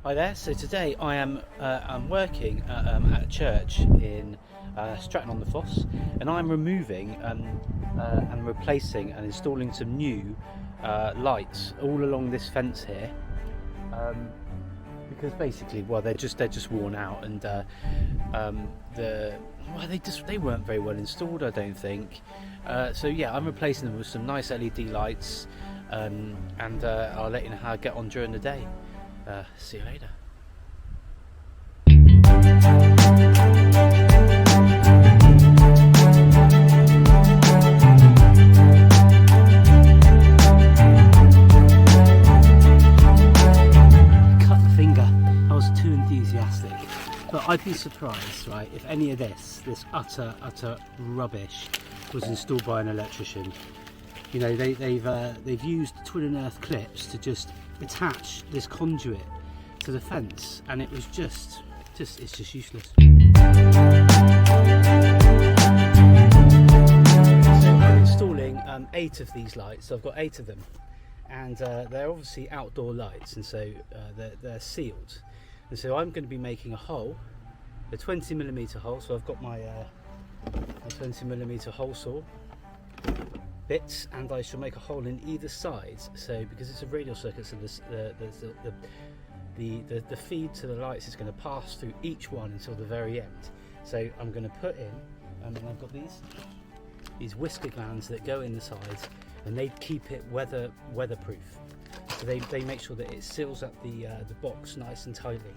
Hi there. So today I am I'm working at a church in Stratton-on-the-Foss, and I'm removing and replacing and installing some new lights all along this fence here, because basically, well, they're just worn out, and they weren't very well installed, I don't think. So yeah, I'm replacing them with some nice LED lights, and I'll let you know how I get on during the day. See you later. Cut the finger. I was too enthusiastic. But I'd be surprised, right, if any of this utter rubbish was installed by an electrician. You know, they've used twin and earth clips to just attach this conduit to the fence, and it was just it's just useless. So I'm installing 8 of these lights. So I've got 8 of them, and they're obviously outdoor lights, and so they're sealed. And so I'm going to be making a hole, a 20mm hole. So I've got my 20mm hole saw bits, and I shall make a hole in either side. So because it's a radial circuit, so the feed to the lights is going to pass through each one until the very end. So I'm going to put in, and I've got these whisker glands that go in the sides, and they keep it weatherproof. So they make sure that it seals up the box nice and tightly.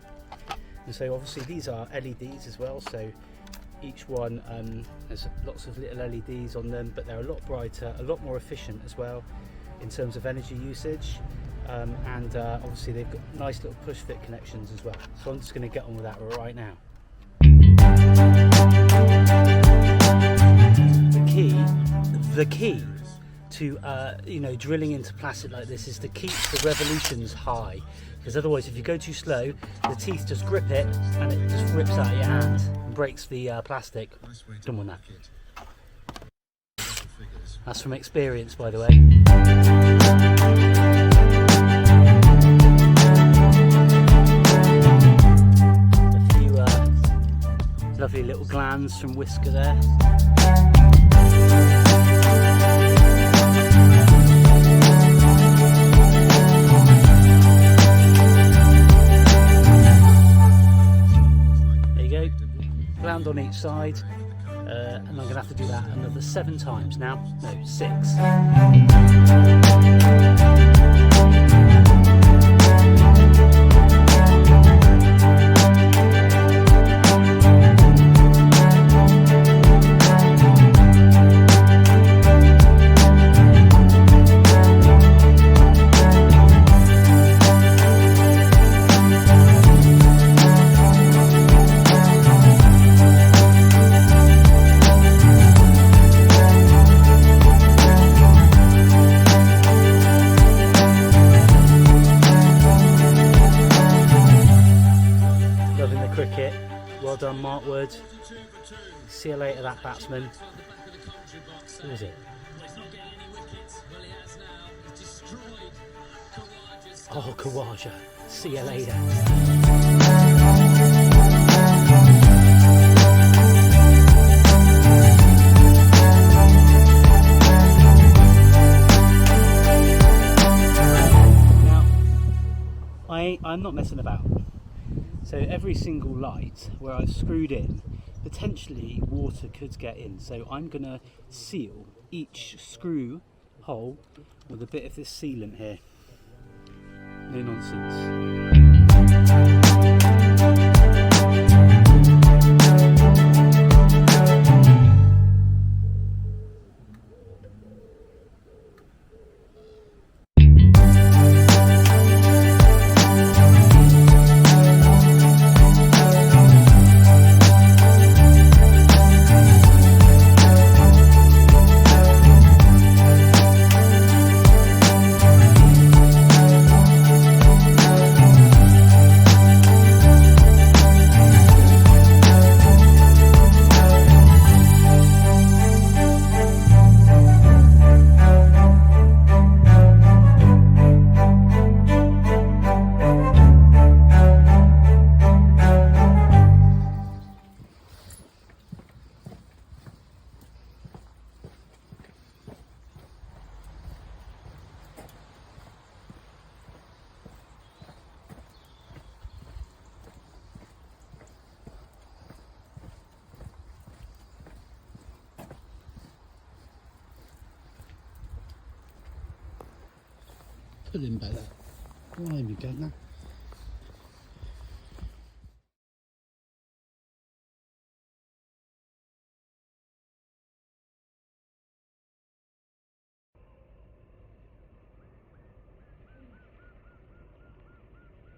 And so obviously these are LEDs as well. So each one has lots of little LEDs on them, but they're a lot brighter, a lot more efficient as well in terms of energy usage, and obviously they've got nice little push fit connections as well. So I'm just going to get on with that right now. The key to drilling into plastic like this is to keep the revolutions high, because otherwise if you go too slow, the teeth just grip it and it just rips out of your hand and breaks the plastic. Don't want that. That's from experience, by the way. A few lovely little glands from whisker there. Gland on each side, and I'm going to have to do that another 7 times now. No, 6. Cricket, well done, Mark Wood. See you later, that batsman. Who is it? Oh, Kawaja. See you later. Now, I'm not messing about. So every single light where I've screwed in, potentially water could get in. So I'm going to seal each screw hole with a bit of this sealant here. No nonsense. pulling better. Blimey, Gunner.